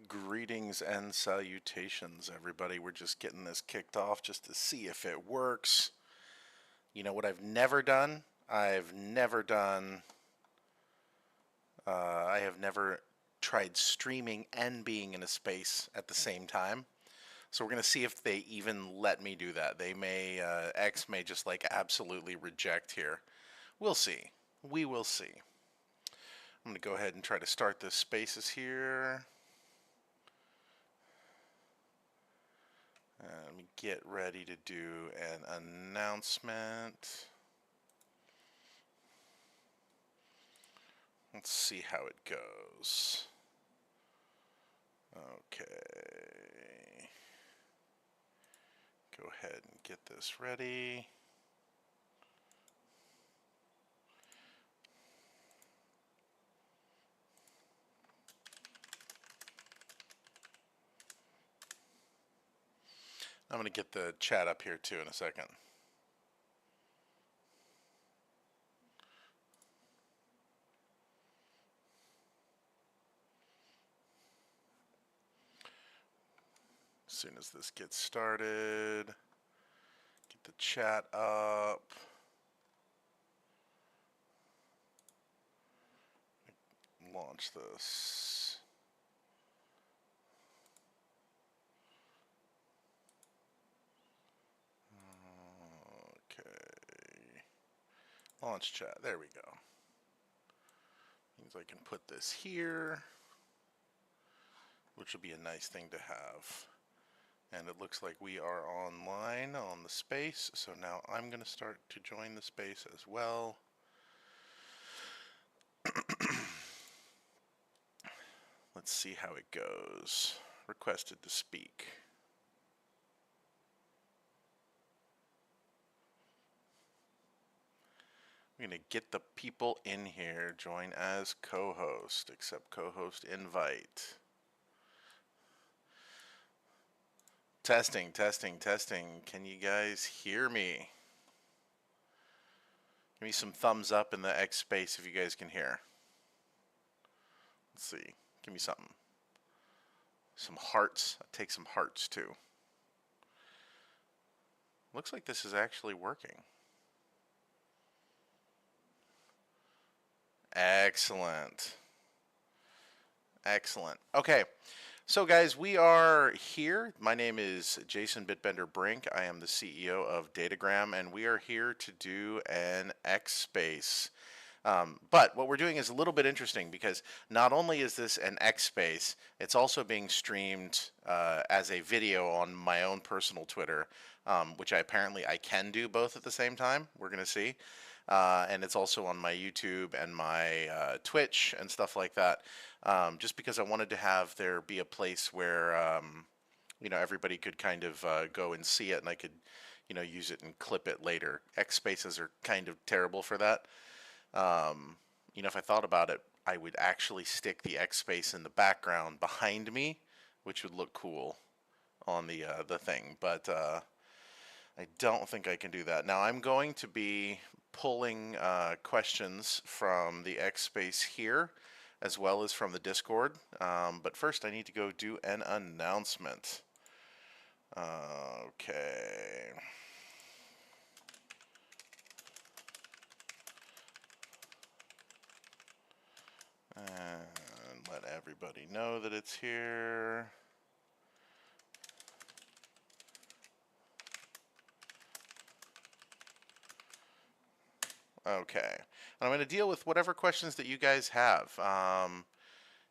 Greetings and salutations, everybody. We're just getting this kicked off just to see if it works. You know what I've never done? I have never tried streaming and being in a space at the same time. So we're going to see if they even let me do that. They may, X may just like absolutely reject here. We'll see. We will see. I'm going to go ahead and try to start the spaces here. Let me get ready to do an announcement. Let's see how it goes. Okay. Go ahead and get this ready. I'm going to get the chat up here too in a second. As soon as this gets started, get the chat up. Launch this. Okay. Launch chat. There we go. Means I can put this here, which will be a nice thing to have. And it looks like we are online on the space, so now I'm going to start to join the space as well. Let's see how it goes. Requested to speak. I'm going to get the people in here, join as co-host, accept co-host invite. Testing, testing, testing. Can you guys hear me? Give me some thumbs up in the X space if you guys can hear. Let's see. Give me something. Some hearts. I'll take some hearts too. Looks like this is actually working. Excellent. Excellent. Okay. So guys, we are here. My name is Jason Bitbender Brink. I am the CEO of Datagram, and we are here to do an X space. But what we're doing is a little bit interesting because not only is this an X space, it's also being streamed as a video on my own personal Twitter, which I can do both at the same time. We're going to see. And it's also on my YouTube and my Twitch and stuff like that. Just because I wanted to have there be a place where everybody could kind of go and see it, and I could use it and clip it later. X spaces are kind of terrible for that. If I thought about it, I would actually stick the X space in the background behind me, which would look cool on the thing. But I don't think I can do that. Now I'm going to be pulling questions from the X space here as well as from the Discord. But first I need to go do an announcement. Okay. And let everybody know that it's here. Okay, and I'm going to deal with whatever questions that you guys have.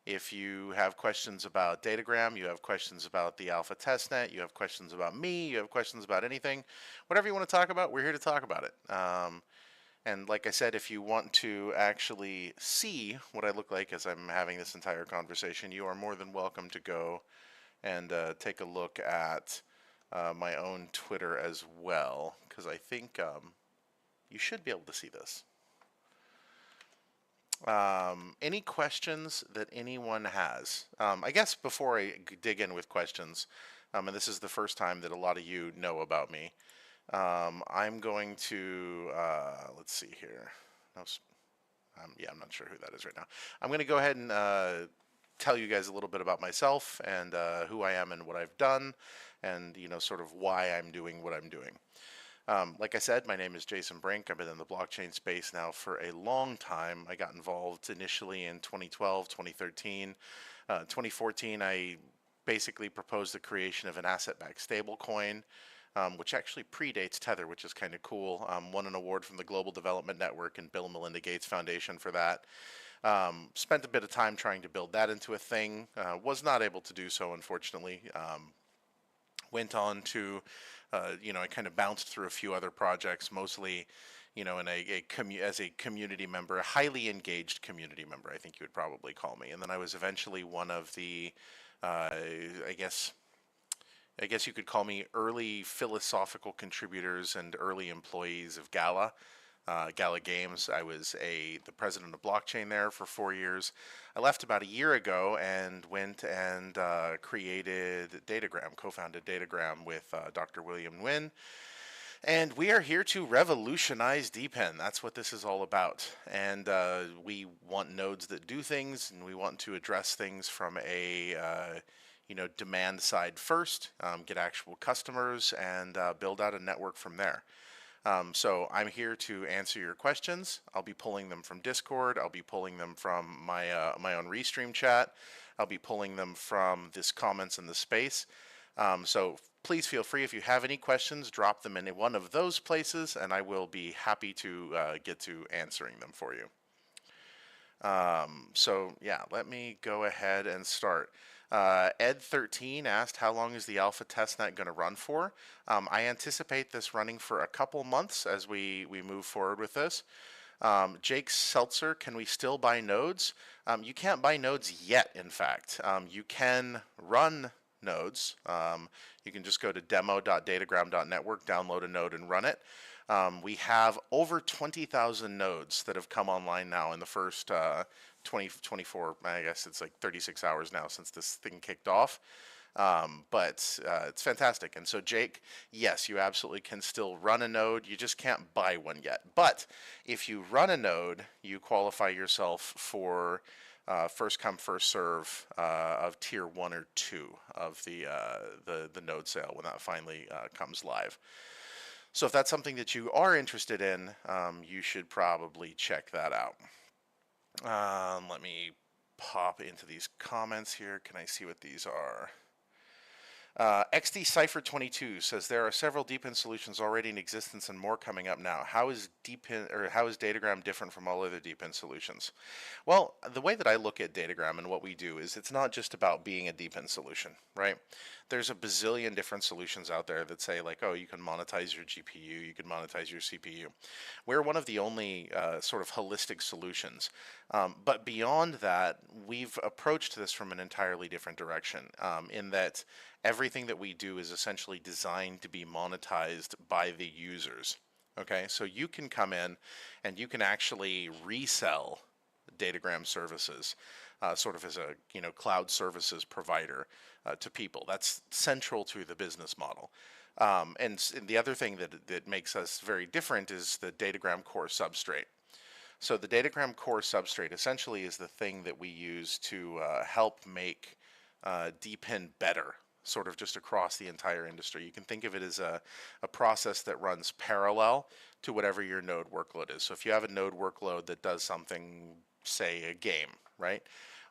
If you have questions about Datagram, you have questions about the alpha testnet, you have questions about me, you have questions about anything, whatever you want to talk about, we're here to talk about it. And like I said, if you want to actually see what I look like as I'm having this entire conversation, you are more than welcome to go and take a look at my own Twitter as well, because I think you should be able to see this. Any questions that anyone has? I guess before I dig in with questions, and this is the first time that a lot of you know about me, I'm going to, let's see here. No, yeah, I'm not sure who that is right now. I'm going to go ahead and tell you guys a little bit about myself and who I am and what I've done, and sort of why I'm doing what I'm doing. Like I said, my name is Jason Brink. I've been in the blockchain space now for a long time. I got involved initially in 2012, 2013. 2014, I basically proposed the creation of an asset-backed stablecoin, which actually predates Tether, which is kind of cool. Won an award from the Global Development Network and Bill and Melinda Gates Foundation for that. Spent a bit of time trying to build that into a thing. Was not able to do so, unfortunately. Went on to, I kind of bounced through a few other projects, mostly, in as a community member, a highly engaged community member, I think you would probably call me. And then I was eventually one of the, I guess you could call me early philosophical contributors and early employees of Gala Games. I was the president of blockchain there for 4 years. I left about a year ago and went and created Datagram, co-founded Datagram with Dr. William Nguyen. And we are here to revolutionize DePIN. That's what this is all about. And we want nodes that do things, and we want to address things from a demand side first, get actual customers, and build out a network from there. So I'm here to answer your questions. I'll be pulling them from Discord. I'll be pulling them from my own Restream chat. I'll be pulling them from this comments in the space. So please feel free, if you have any questions, drop them in one of those places, and I will be happy to get to answering them for you. So yeah, let me go ahead and start. Ed13 asked, how long is the alpha testnet going to run for? I anticipate this running for a couple months as we move forward with this. Jake Seltzer, can we still buy nodes? You can't buy nodes yet, in fact. You can run nodes. You can just go to demo.datagram.network, download a node and run it. We have over 20,000 nodes that have come online now in the first 24, I guess it's like 36 hours now since this thing kicked off. But it's fantastic. And so Jake, yes, you absolutely can still run a node. You just can't buy one yet. But if you run a node, you qualify yourself for first come, first serve of tier 1 or 2 of the node sale when that finally comes live. So if that's something that you are interested in, you should probably check that out. Let me pop into these comments here. Can I see what these are? XD Cypher 22 says there are several DePIN solutions already in existence and more coming up now. How is Datagram different from all other DePIN solutions? Well, the way that I look at Datagram and what we do is it's not just about being a DePIN solution, right? There's a bazillion different solutions out there that say like, oh, you can monetize your GPU, you can monetize your CPU. We're one of the only sort of holistic solutions. But beyond that, we've approached this from an entirely different direction in that everything that we do is essentially designed to be monetized by the users. Okay, so you can come in and you can actually resell Datagram services, sort of as a cloud services provider to people. That's central to the business model. And the other thing that makes us very different is the Datagram core substrate. So the Datagram core substrate essentially is the thing that we use to help make DePIN better, sort of just across the entire industry. You can think of it as a process that runs parallel to whatever your node workload is. So if you have a node workload that does something, say a game, right?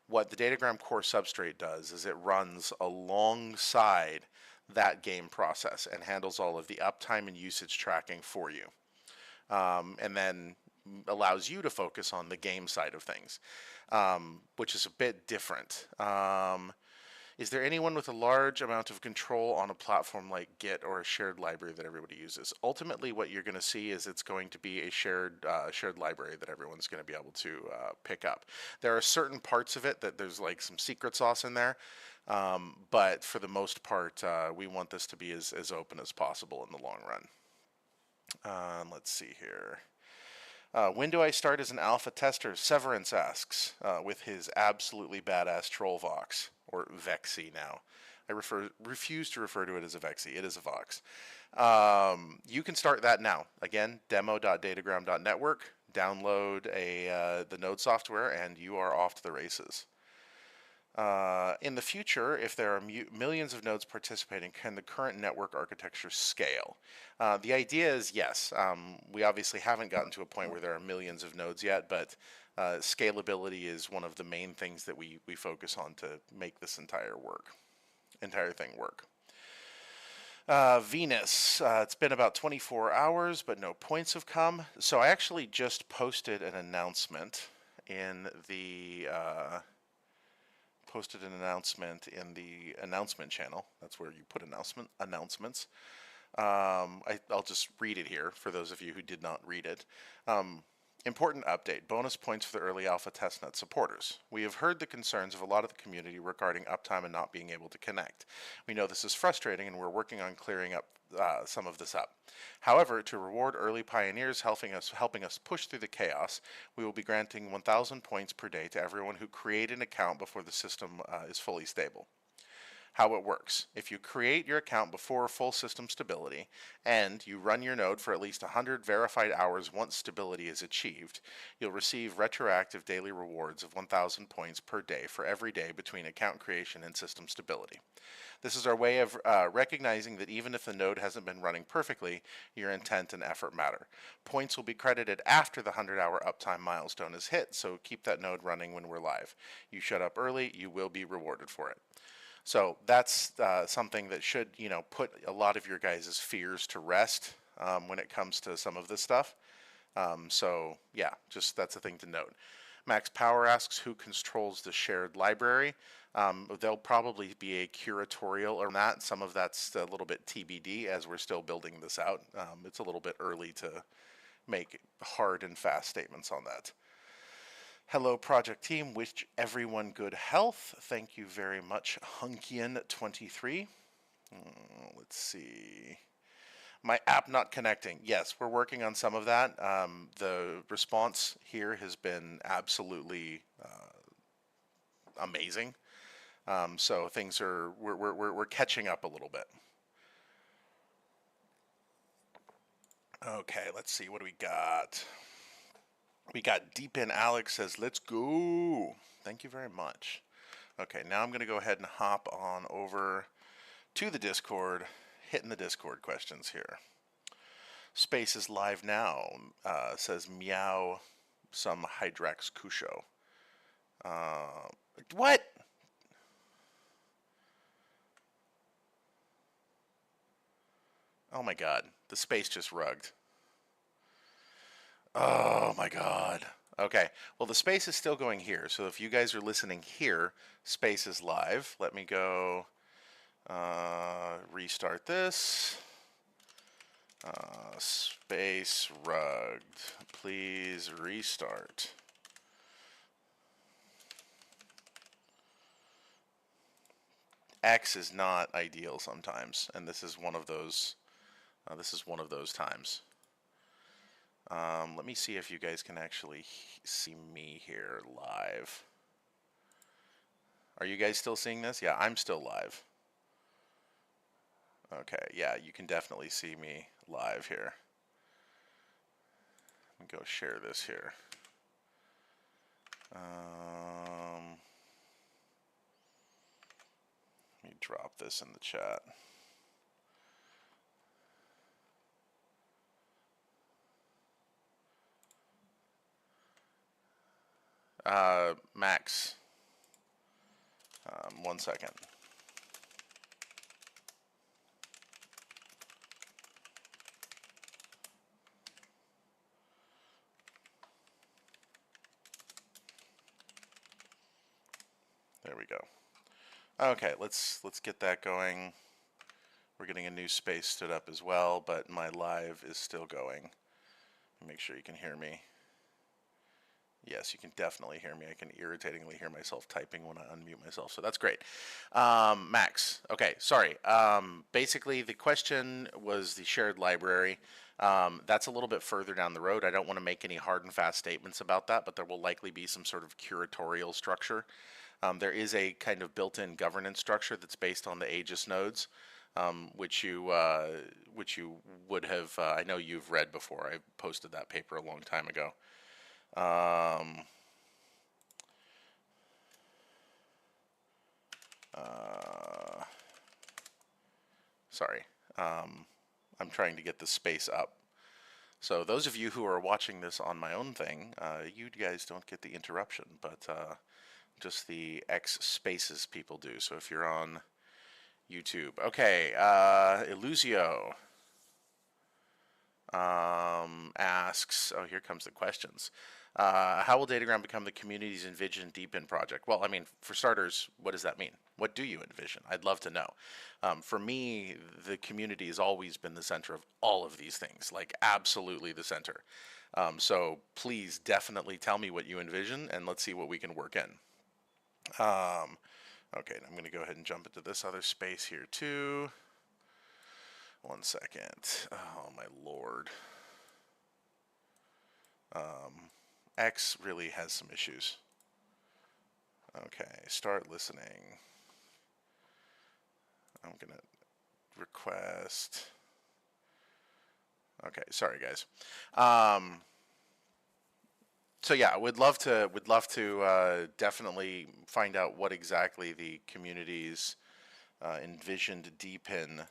What the Datagram core substrate does is it runs alongside that game process and handles all of the uptime and usage tracking for you. And then allows you to focus on the game side of things, which is a bit different. Is there anyone with a large amount of control on a platform like Git or a shared library that everybody uses? Ultimately, what you're going to see is it's going to be a shared library that everyone's going to be able to pick up. There are certain parts of it that there's like some secret sauce in there, but for the most part, we want this to be as open as possible in the long run. Let's see here. When do I start as an alpha tester? Severance asks with his absolutely badass troll vox, or Vexy now. I refuse to refer to it as a Vexy. It is a Vox. You can start that now. Again, demo.datagram.network. Download the node software, and you are off to the races. In the future, if there are millions of nodes participating, can the current network architecture scale? The idea is yes. We obviously haven't gotten to a point where there are millions of nodes yet, but scalability is one of the main things that we focus on to make this entire thing work. Venus, it's been about 24 hours, but no points have come. So I actually just posted an announcement in the announcement channel. That's where you put announcements. I'll just read it here for those of you who did not read it. Important update, bonus points for the early alpha testnet supporters. We have heard the concerns of a lot of the community regarding uptime and not being able to connect. We know this is frustrating and we're working on clearing up some of this up. However, to reward early pioneers helping us push through the chaos, we will be granting 1,000 points per day to everyone who created an account before the system is fully stable. How it works. If you create your account before full system stability and you run your node for at least 100 verified hours once stability is achieved, you'll receive retroactive daily rewards of 1,000 points per day for every day between account creation and system stability. This is our way of recognizing that even if the node hasn't been running perfectly, your intent and effort matter. Points will be credited after the 100-hour uptime milestone is hit, so keep that node running when we're live. You shut up early, you will be rewarded for it. So that's something that should, put a lot of your guys' fears to rest when it comes to some of this stuff. So yeah, just that's a thing to note. Max Power asks who controls the shared library. There'll probably be a curatorial on that. Some of that's a little bit TBD as we're still building this out. It's a little bit early to make hard and fast statements on that. Hello, project team. Wish everyone good health. Thank you very much, Hunkian23. Let's see. My app not connecting. Yes, we're working on some of that. The response here has been absolutely amazing. So things are we're catching up a little bit. Okay, let's see. What do we got? We got Deep In Alex says, let's go. Thank you very much. Okay, now I'm going to go ahead and hop on over to the Discord, hitting the Discord questions here. Space is live now, says Meow some Hydrax Kusho. What? Oh my god, the space just rugged. Oh my god. Okay, well the space is still going here, so if you guys are listening here, space is live. Let me go restart this. Space rugged. Please restart. X is not ideal sometimes, and this is one of those. Times. Let me see if you guys can actually see me here live. Are you guys still seeing this? Yeah, I'm still live. Okay, yeah, you can definitely see me live here. Let me go share this here. Let me drop this in the chat. Max, 1 second. There we go. Okay, let's get that going. We're getting a new space stood up as well, but my live is still going. Make sure you can hear me. Yes, you can definitely hear me. I can irritatingly hear myself typing when I unmute myself, so that's great. Max, okay, sorry. Basically, the question was the shared library. That's a little bit further down the road. I don't want to make any hard and fast statements about that, but there will likely be some sort of curatorial structure. There is a kind of built-in governance structure that's based on the Aegis nodes, which you would have, I know you've read before. I posted that paper a long time ago. Sorry, I'm trying to get the space up. So those of you who are watching this on my own thing, you guys don't get the interruption, but just the X spaces people do. So if you're on YouTube, okay, Illusio asks, oh, here comes the questions. How will Datagram become the community's envisioned deep-in project? Well, I mean, for starters, what does that mean? What do you envision? I'd love to know. For me, the community has always been the center of all of these things, like absolutely the center. So please definitely tell me what you envision, and let's see what we can work in. Okay, I'm going to go ahead and jump into this other space here too. One second. Oh, my Lord. X really has some issues. Okay, start listening. I'm going to request. Okay, sorry guys. So yeah, would love to definitely find out what exactly the community's envisioned deepen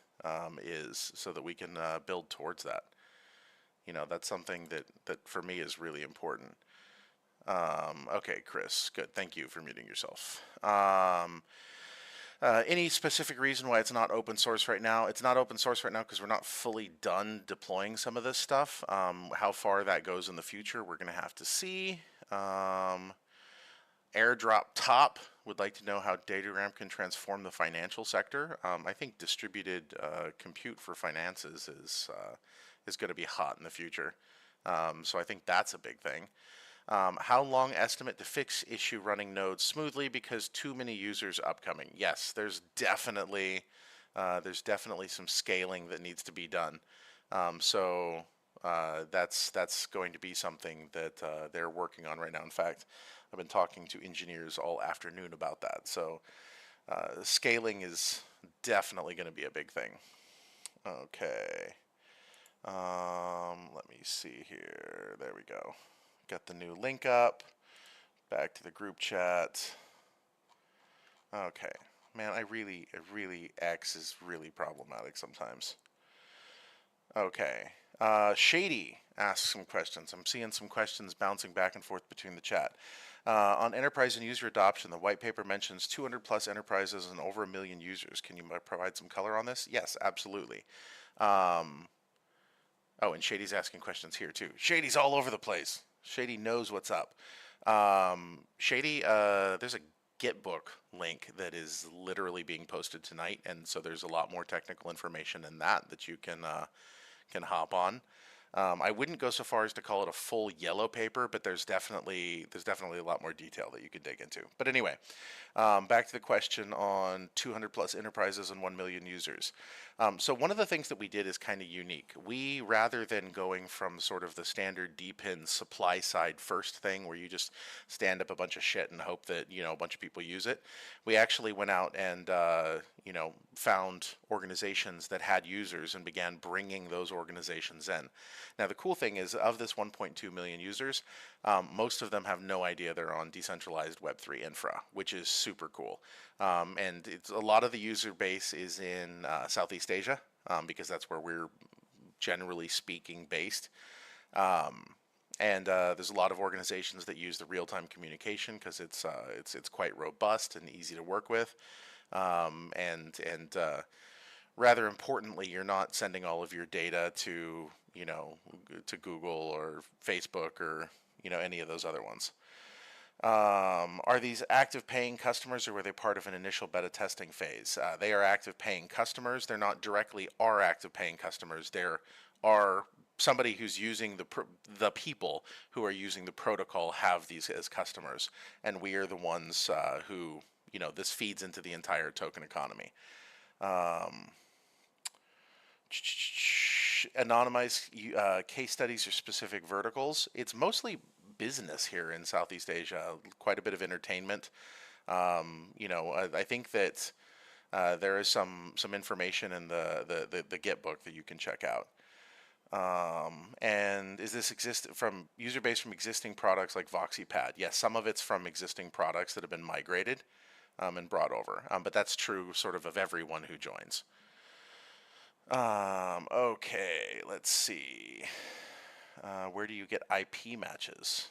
is, so that we can build towards that. You know, that's something that for me is really important. Okay, Chris, good. Thank you for muting yourself. Any specific reason why it's not open source right now? It's not open source right now because we're not fully done deploying some of this stuff. How far that goes in the future, we're going to have to see. Airdrop Top would like to know how Datagram can transform the financial sector. I think distributed compute for finances is going to be hot in the future. So I think that's a big thing. How long estimate to fix issue running nodes smoothly because too many users upcoming? Yes, there's definitely some scaling that needs to be done. So that's going to be something that they're working on right now. In fact, I've been talking to engineers all afternoon about that. So scaling is definitely going to be a big thing. Okay. Let me see here. There we go. Got the new link up. Back to the group chat. Okay. Man, I really, X is really problematic sometimes. Okay. Shady asks some questions. I'm seeing some questions bouncing back and forth between the chat. On enterprise and user adoption, the white paper mentions 200 plus enterprises and over 1 million users. Can you provide some color on this? Yes, absolutely. Oh, and Shady's asking questions here too. Shady's all over the place. Shady knows what's up. Shady, there's a Gitbook link that is literally being posted tonight, and so there's a lot more technical information in that you can hop on. I wouldn't go so far as to call it a full yellow paper, but there's definitely a lot more detail that you can dig into. But anyway, back to the question on 200 plus enterprises and 1 million users. So one of the things that we did is kind of unique. We, rather than going from sort of the standard DPIN supply side first thing where you just stand up a bunch of shit and hope that, you know, a bunch of people use it, we actually went out and, you know, found organizations that had users and began bringing those organizations in. Now, the cool thing is, of this 1.2 million users, most of them have no idea they're on decentralized Web3 infra, which is super cool. And a lot of the user base is in Southeast Asia, because that's where we're generally speaking based. And there's a lot of organizations that use the real-time communication because it's quite robust and easy to work with. Rather importantly, you're not sending all of your data to, you know, to Google or Facebook or, you know, any of those other ones. Are these active paying customers or were they part of an initial beta testing phase? They are active paying customers. They're not directly our active paying customers. There are somebody who's using the people who are using the protocol have these as customers, and we are the ones who, you know, this feeds into the entire token economy. Anonymized case studies or specific verticals. It's mostly business here in Southeast Asia, quite a bit of entertainment. You know, I think that there is some information in the Gitbook that you can check out. And is this from user base from existing products like VoxyPad? Yes, some of it's from existing products that have been migrated. and brought over. But that's true sort of everyone who joins. Okay, let's see. Where do you get IP matches?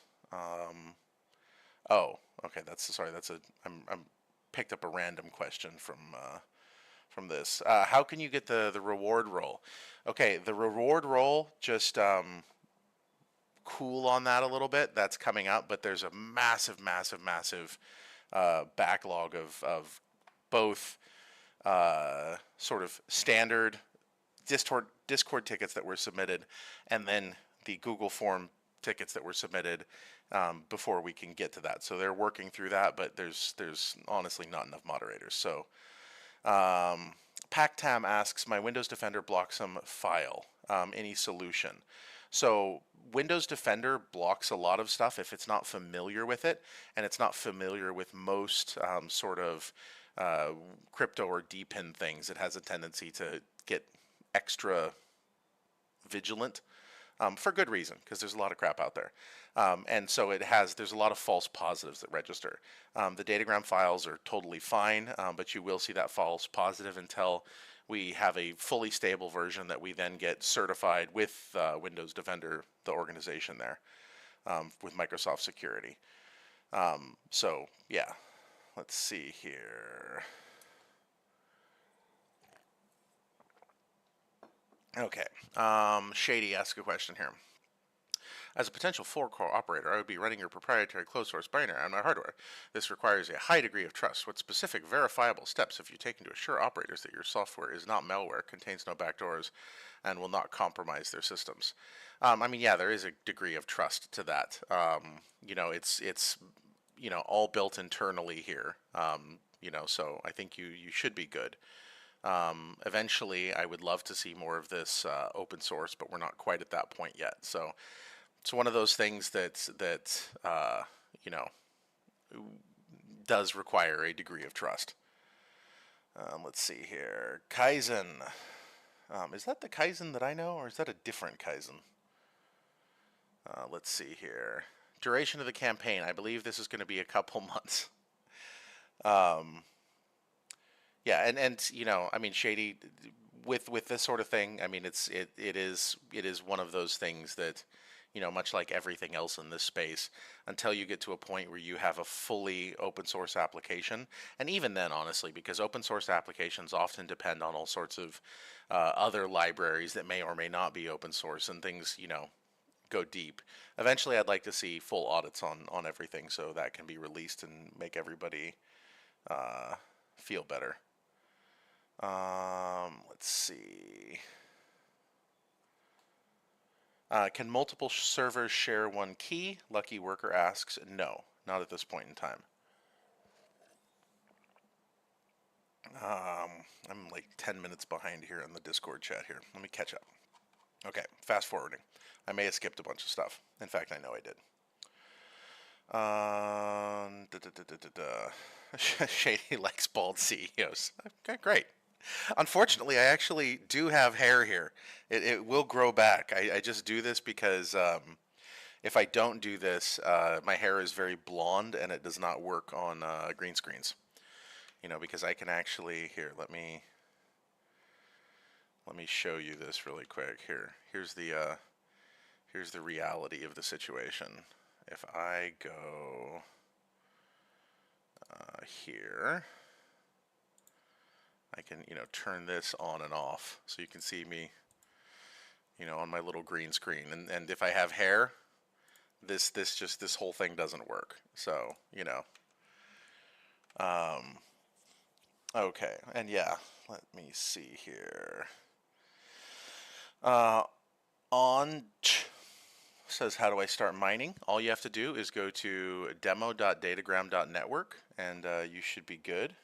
Oh, okay. That's a. I'm picked up a random question from this. How can you get the reward roll? Okay, the reward roll, just cool on that a little bit. That's coming up, but there's a massive backlog of both sort of standard Discord tickets that were submitted, and then the Google form tickets that were submitted before we can get to that. So they're working through that, but there's honestly not enough moderators. So Pactam asks, my Windows Defender blocks some file. Any solution? So Windows Defender blocks a lot of stuff if it's not familiar with it, and it's not familiar with most sort of crypto or DPIN things. It has a tendency to get extra vigilant for good reason, because there's a lot of crap out there. And so there's a lot of false positives that register. The Datagram files are totally fine, but you will see that false positive until we have a fully stable version that we then get certified with Windows Defender, the organization there, with Microsoft Security. So yeah, let's see here. Okay, Shady asks a question here. As a potential 4-core operator, I would be running your proprietary closed-source binary on my hardware. This requires a high degree of trust. What specific verifiable steps have you taken to assure operators that your software is not malware, contains no backdoors, and will not compromise their systems? I mean, yeah, there is a degree of trust to that. It's all built internally here. So I think you should be good. Eventually, I would love to see more of this open source, but we're not quite at that point yet. So it's one of those things that does require a degree of trust. Let's see here. Kaizen. Is that the Kaizen that I know, or is that a different Kaizen? Let's see here. Duration of the campaign. I believe this is going to be a couple months. Yeah, and I mean, Shady, with this sort of thing, I mean, it is one of those things that, much like everything else in this space, until you get to a point where you have a fully open source application, and even then, honestly, because open source applications often depend on all sorts of other libraries that may or may not be open source, and things, go deep. Eventually, I'd like to see full audits on everything, so that can be released and make everybody feel better. Let's see. Can multiple servers share one key? Lucky Worker asks, no, not at this point in time. I'm like 10 minutes behind here in the Discord chat here. Let me catch up. Okay, fast forwarding. I may have skipped a bunch of stuff. In fact, I know I did. Shady likes bald CEOs. Okay, great. Unfortunately, I actually do have hair here. It will grow back. I just do this because if I don't do this, my hair is very blonde and it does not work on green screens. Because I can actually, here, let me show you this really quick. Here's the reality of the situation. If I go here, I can, turn this on and off so you can see me, on my little green screen. And if I have hair, this whole thing doesn't work. So, okay. And yeah, let me see here. Says, how do I start mining? All you have to do is go to demo.datagram.network and you should be good.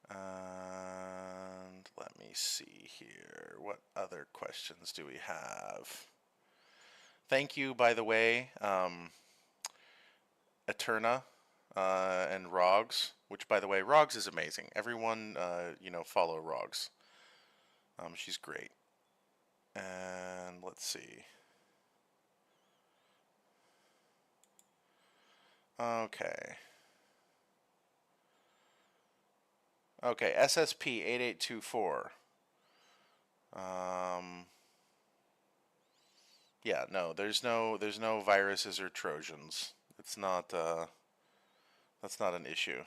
And let me see here. What other questions do we have? Thank you, by the way, Eterna and Rogs, which, by the way, Rogs is amazing. Everyone, follow Rogs. She's great. And let's see. Okay. Okay, SSP 8824. Yeah, no, there's no viruses or Trojans. It's not that's not an issue.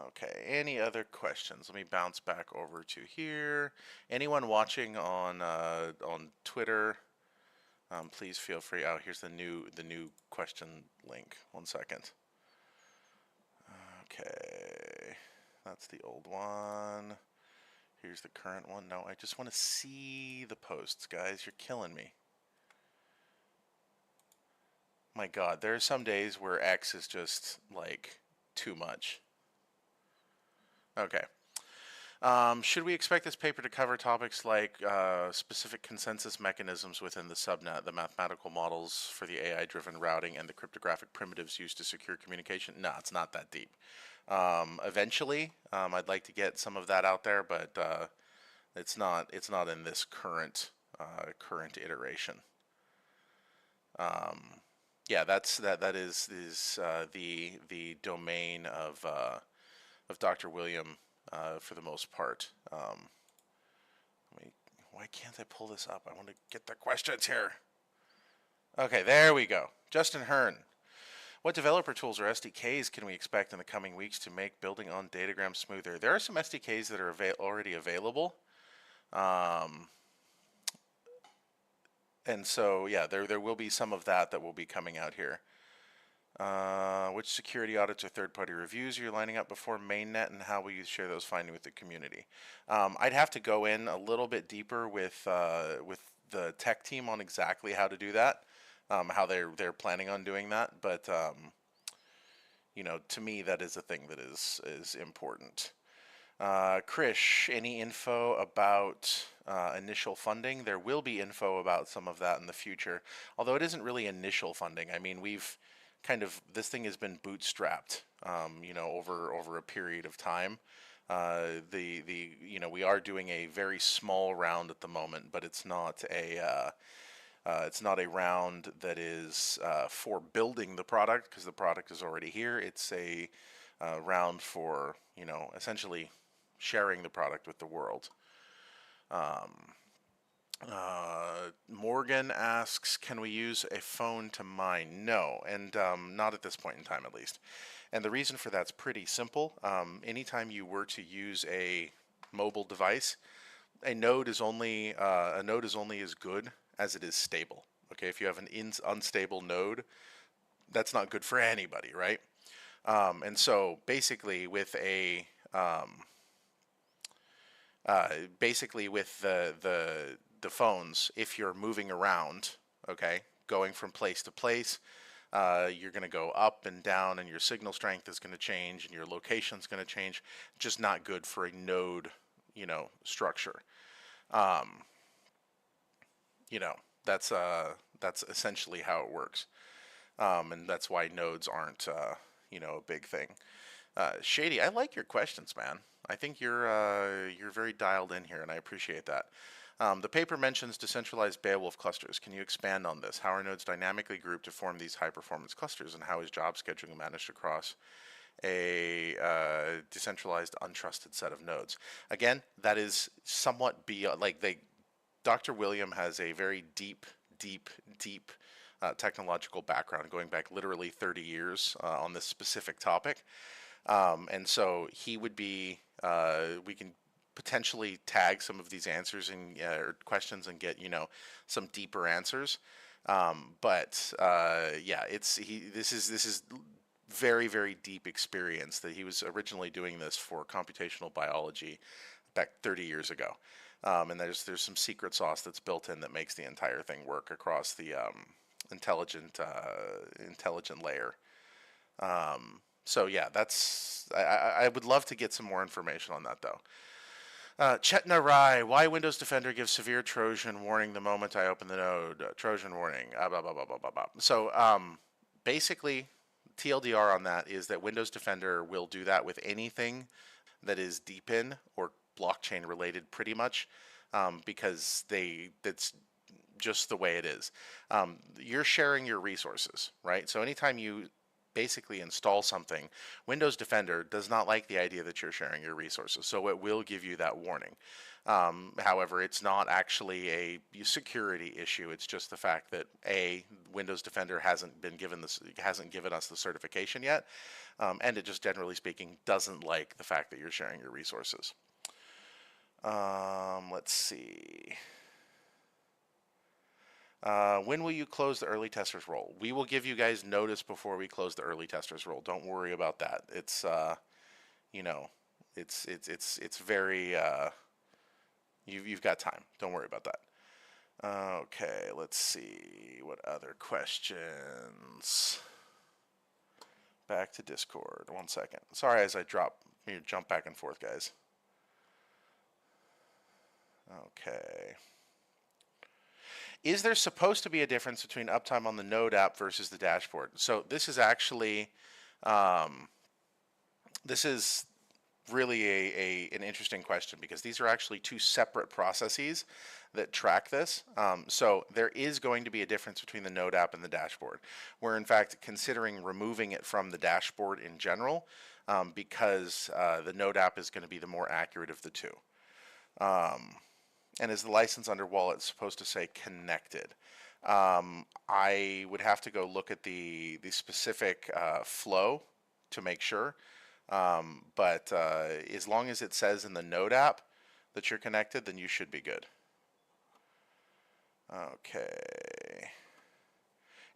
Okay, any other questions? Let me bounce back over to here. Anyone watching on Twitter, please feel free. Oh, here's the new question link. 1 second. Okay, that's the old one. Here's the current one. No, I just want to see the posts, guys. You're killing me. My God, there are some days where X is just like too much. Okay. Should we expect this paper to cover topics like specific consensus mechanisms within the subnet, the mathematical models for the AI-driven routing, and the cryptographic primitives used to secure communication? No, it's not that deep. Eventually, I'd like to get some of that out there, but it's not in this current iteration. Yeah, that is the domain of Dr. William for the most part. Why can't I pull this up? I want to get the questions here. Okay, there we go. Justin Hearn. What developer tools or SDKs can we expect in the coming weeks to make building on Datagram smoother? There are some SDKs that are already available. And so, yeah, there will be some of that will be coming out here. Which security audits or third-party reviews are you lining up before mainnet, and how will you share those findings with the community? I'd have to go in a little bit deeper with the tech team on exactly how to do that, how they're planning on doing that. But you know, to me, that is a thing that is important. Krish, any info about initial funding? There will be info about some of that in the future, although it isn't really initial funding. I mean, we've this thing has been bootstrapped, you know, over a period of time. You know, we are doing a very small round at the moment, but it's not a round that is for building the product, because the product is already here. It's a round for, you know, essentially sharing the product with the world. Morgan asks, can we use a phone to mine? No, and not at this point in time, at least. And the reason for that's pretty simple. Anytime you were to use a mobile device, a node is only as good as it is stable. Okay, if you have an unstable node, that's not good for anybody, right? And so basically with a the phones, if you're moving around, okay, going from place to place, you're going to go up and down, and your signal strength is going to change, and your location's going to change. Just not good for a node, you know, structure. You know, that's essentially how it works, and that's why nodes aren't, you know, a big thing. Shady, I like your questions, man. I think you're very dialed in here, and I appreciate that. The paper mentions decentralized Beowulf clusters. Can you expand on this? How are nodes dynamically grouped to form these high-performance clusters, and how is job scheduling managed across a decentralized, untrusted set of nodes? Again, that is somewhat beyond, Dr. William has a very deep technological background, going back literally 30 years on this specific topic. And so he would be, we can potentially tag some of these answers and or questions and get, you know, some deeper answers. But yeah, this is very deep experience that he was originally doing this for computational biology back 30 years ago. And there's some secret sauce that's built in that makes the entire thing work across the intelligent layer. So yeah, I would love to get some more information on that, though. Chetna Rai, why Windows Defender gives severe Trojan warning the moment I open the node? Trojan warning. Blah, blah, blah, blah, blah, blah. So basically, TLDR on that is that Windows Defender will do that with anything that is deep in or blockchain related, pretty much, because that's just the way it is. You're sharing your resources, right? So anytime you basically install something, Windows Defender does not like the idea that you're sharing your resources, so it will give you that warning. However, it's not actually a security issue. It's just the fact that Windows Defender hasn't given us the certification yet, and it just generally speaking doesn't like the fact that you're sharing your resources. Let's see. When will you close the early testers role? We will give you guys notice before we close the early testers role. Don't worry about that. It's you know, it's very you've got time. Don't worry about that. Okay, let's see what other questions. Back to Discord. 1 second. Sorry as I jump back and forth, guys. Okay. Is there supposed to be a difference between uptime on the Node app versus the dashboard? So this is actually, this is really an interesting question, because these are actually two separate processes that track this. So there is going to be a difference between the Node app and the dashboard. We're in fact considering removing it from the dashboard in general, because the Node app is going to be the more accurate of the two. And is the license under wallet supposed to say connected? I would have to go look at the specific flow to make sure. But as long as it says in the Node app that you're connected, then you should be good. Okay.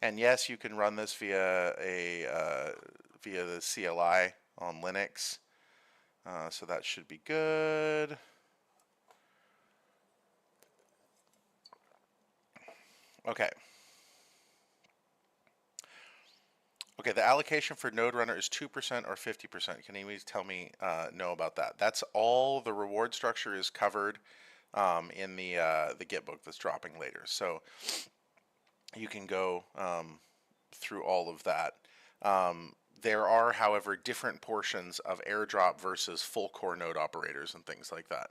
And yes, you can run this via the CLI on Linux. So that should be good. Okay. Okay, the allocation for Node Runner is 2% or 50%. Can anyone tell me know about that? That's all the reward structure is covered in the Git book that's dropping later. So you can go through all of that. There are, however, different portions of airdrop versus full core node operators and things like that.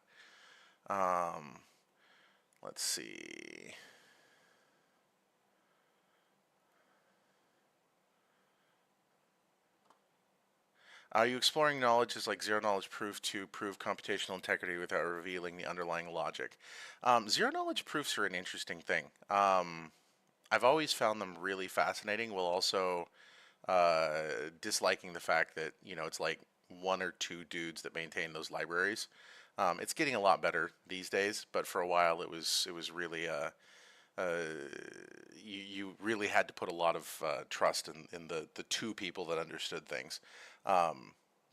Let's see. Are you exploring knowledges like zero-knowledge proof to prove computational integrity without revealing the underlying logic? Zero-knowledge proofs are an interesting thing. I've always found them really fascinating, while also disliking the fact that, you know, it's like one or two dudes that maintain those libraries. It's getting a lot better these days, but for a while it was really you really had to put a lot of trust in the two people that understood things.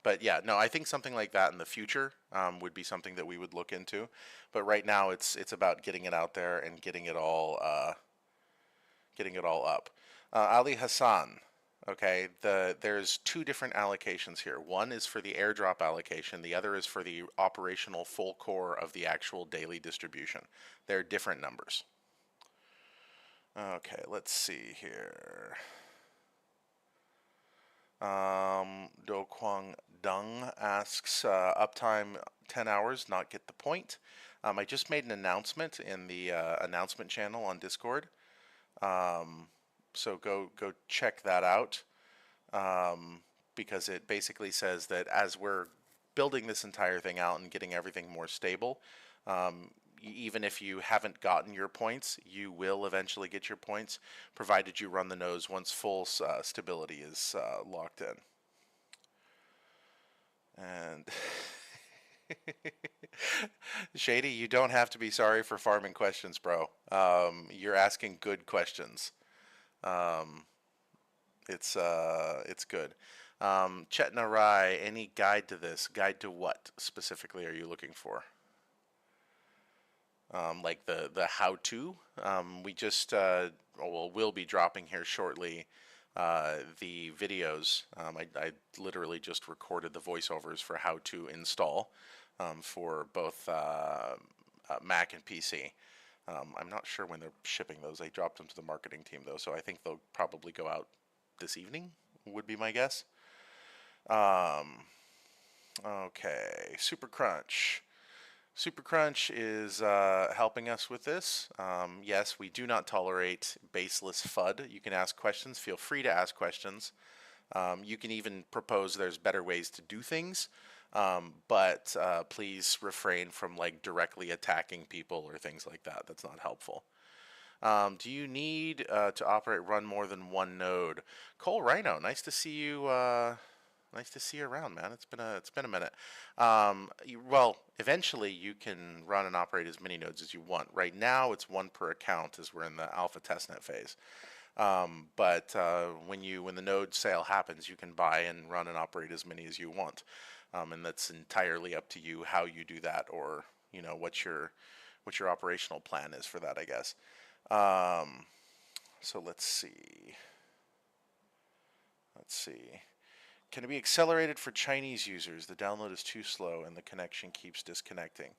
But yeah, no, I think something like that in the future would be something that we would look into. But right now, it's about getting it out there and getting it all up. Ali Hassan, okay, there's two different allocations here. One is for the airdrop allocation. The other is for the operational full core of the actual daily distribution. They're different numbers. Okay, let's see here. Do Kwang Dung asks, uptime 10 hours, not get the point. I just made an announcement in the announcement channel on Discord. So go check that out, because it basically says that as we're building this entire thing out and getting everything more stable, even if you haven't gotten your points, you will eventually get your points, provided you run the nose once full stability is locked in. And Shady, you don't have to be sorry for farming questions, bro. You're asking good questions. It's good. Chetna Rai, any guide to this? Guide to what specifically are you looking for? Like the how-to. We just we'll be dropping here shortly the videos. I literally just recorded the voiceovers for how to install for both Mac and PC. I'm not sure when they're shipping those. They dropped them to the marketing team though, so I think they'll probably go out this evening, would be my guess. Okay, Super Crunch. Super Crunch is helping us with this. Yes, we do not tolerate baseless FUD. You can ask questions. Feel free to ask questions. You can even propose there's better ways to do things, but please refrain from like directly attacking people or things like that. That's not helpful. Do you need to operate run more than one node? Cole Rhino, nice to see you. Nice to see you around, man. It's been a minute. Well, eventually you can run and operate as many nodes as you want. Right now, it's one per account as we're in the alpha testnet phase. But when the node sale happens, you can buy and run and operate as many as you want, and that's entirely up to you how you do that, or what your operational plan is for that, I guess. So let's see. Let's see. Can it be accelerated for Chinese users? The download is too slow and the connection keeps disconnecting.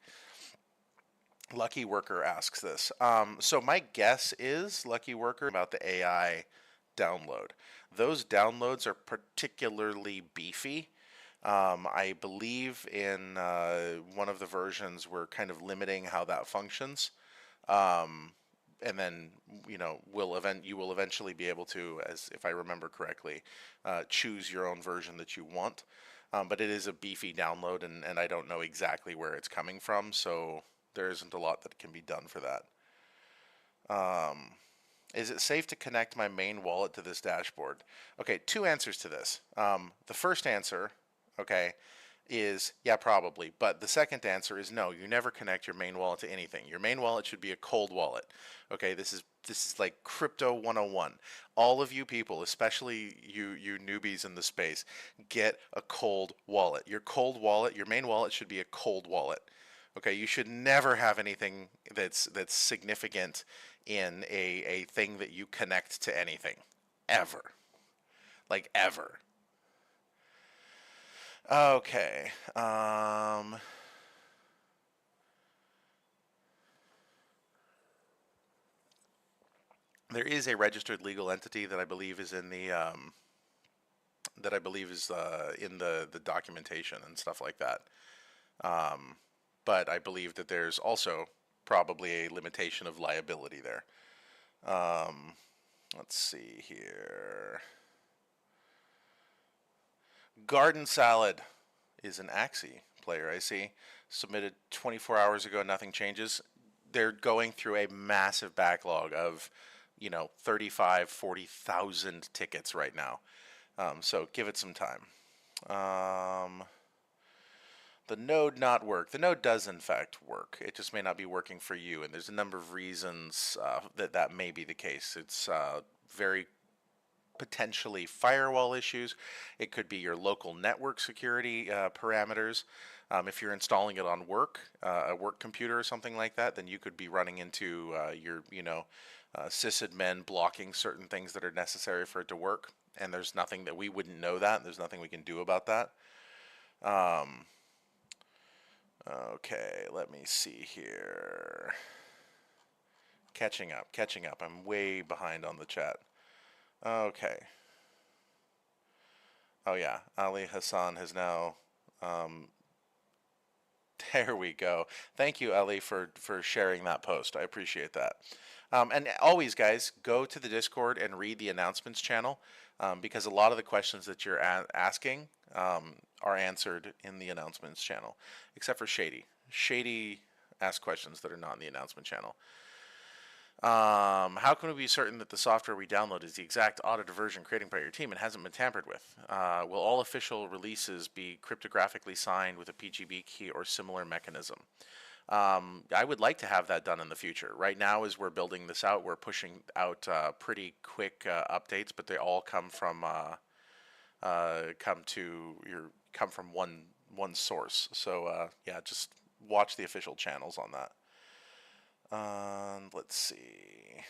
Lucky Worker asks this. So my guess is Lucky Worker about the AI download. Those downloads are particularly beefy. I believe in one of the versions we're kind of limiting how that functions. And then you will eventually be able to, as if I remember correctly, choose your own version that you want. But it is a beefy download, and I don't know exactly where it's coming from, so there isn't a lot that can be done for that. Is it safe to connect my main wallet to this dashboard? Okay, two answers to this. The first answer, okay, is yeah, probably. But the second answer is no, you never connect your main wallet to anything. Your main wallet should be a cold wallet. Okay, this is like crypto 101. All of you people, especially you newbies in the space, get a cold wallet. Your main wallet should be a cold wallet. Okay, you should never have anything that's significant in a thing that you connect to anything. Ever. Like ever. Okay. There is a registered legal entity that I believe is in the in the documentation and stuff like that. But I believe that there's also probably a limitation of liability there. Let's see here. Garden Salad is an Axie player, I see. Submitted 24 hours ago, nothing changes. They're going through a massive backlog of, 35, 40,000 tickets right now. So give it some time. The node not work. The node does in fact work. It just may not be working for you, and there's a number of reasons that may be the case. It's very potentially firewall issues. It could be your local network security parameters. If you're installing it on a work computer or something like that, then you could be running into your, sysadmin blocking certain things that are necessary for it to work. And there's nothing that we wouldn't know that. There's nothing we can do about that. Okay, let me see here. Catching up. I'm way behind on the chat. Okay. Oh yeah, Ali Hassan has now. There we go. Thank you, Ali, for sharing that post. I appreciate that. And always, guys, go to the Discord and read the announcements channel, because a lot of the questions that you're asking are answered in the announcements channel, except for Shady. Shady asks questions that are not in the announcement channel. How can we be certain that the software we download is the exact audited version created by your team and hasn't been tampered with? Will all official releases be cryptographically signed with a PGB key or similar mechanism? I would like to have that done in the future. Right now, as we're building this out, we're pushing out pretty quick updates, but they all come from one source. So yeah, just watch the official channels on that. Let's see.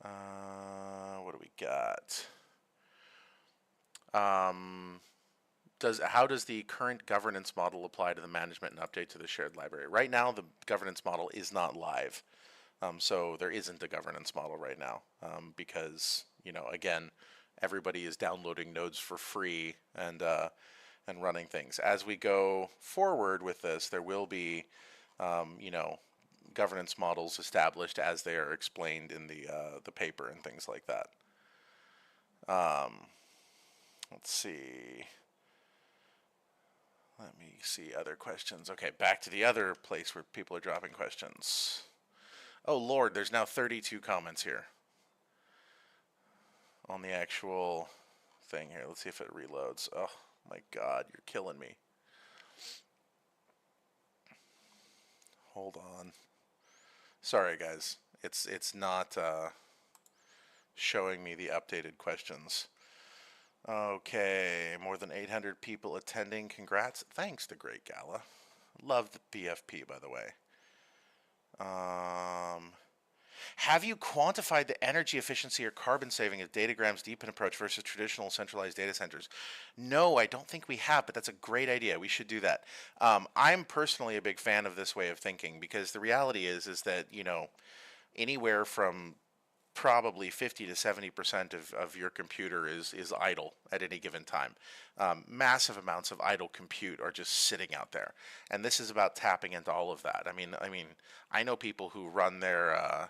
What do we got? How does the current governance model apply to the management and update to the shared library? Right now, the governance model is not live. So there isn't a governance model right now, because, again, everybody is downloading nodes for free and running things. As we go forward with this, there will be governance models established as they are explained in the paper and things like that. Um, let's see. Let me see other questions. Okay, back to the other place where people are dropping questions. Oh Lord, there's now 32 comments here on the actual thing here. Let's see if it reloads. Oh my God, you're killing me. Hold on. Sorry guys, it's not showing me the updated questions. Okay, more than 800 people attending. Congrats. Thanks, the Great Gala. Love the BFP, by the way. Have you quantified the energy efficiency or carbon saving of Datagram's deep approach versus traditional centralized data centers? No, I don't think we have, but that's a great idea. We should do that. I'm personally a big fan of this way of thinking because the reality is that, anywhere from probably 50 to 70% of your computer is idle at any given time. Massive amounts of idle compute are just sitting out there, and this is about tapping into all of that. I know people who run their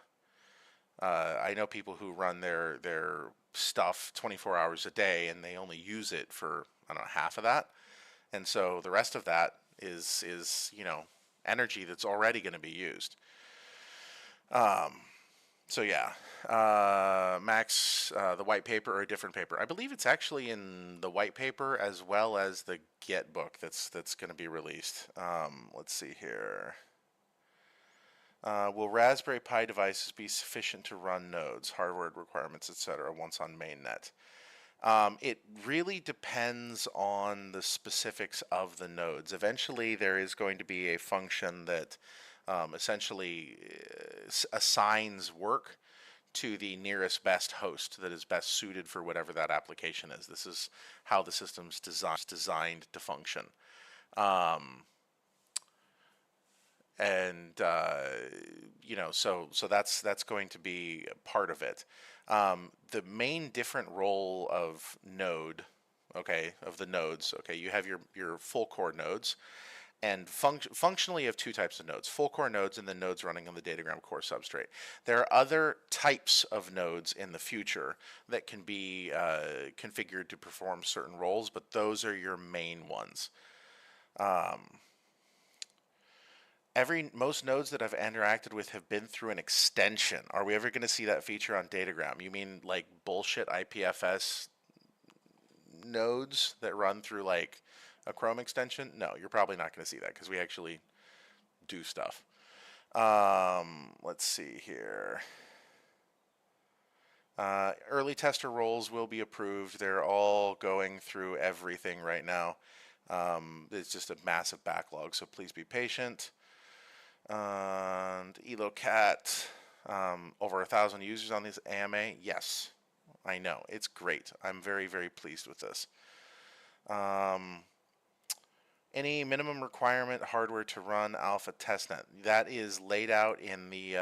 stuff 24 hours a day, and they only use it for, I don't know, half of that, and so the rest of that is energy that's already going to be used. So yeah, Max, the white paper or a different paper? I believe it's actually in the white paper as well as the Get book that's going to be released. Let's see here. Will Raspberry Pi devices be sufficient to run nodes, hardware requirements, etc. once on mainnet? It really depends on the specifics of the nodes. Eventually, there is going to be a function that essentially assigns work to the nearest best host that is best suited for whatever that application is. This is how the system's designed to function. So that's going to be part of it. The main different role of node, okay, of the nodes, okay, you have your full core nodes, and functionally you have two types of nodes: full core nodes and then nodes running on the Datagram core substrate. There are other types of nodes in the future that can be configured to perform certain roles, but those are your main ones. Most nodes that I've interacted with have been through an extension. Are we ever going to see that feature on Datagram? You mean like bullshit IPFS nodes that run through like a Chrome extension? No, you're probably not going to see that because we actually do stuff. Let's see here. Early tester roles will be approved. They're all going through everything right now. It's just a massive backlog, so please be patient. And EloCat, over 1,000 users on this AMA. Yes, I know. It's great. I'm very, very pleased with this. Any minimum requirement hardware to run alpha testnet? That is laid out in the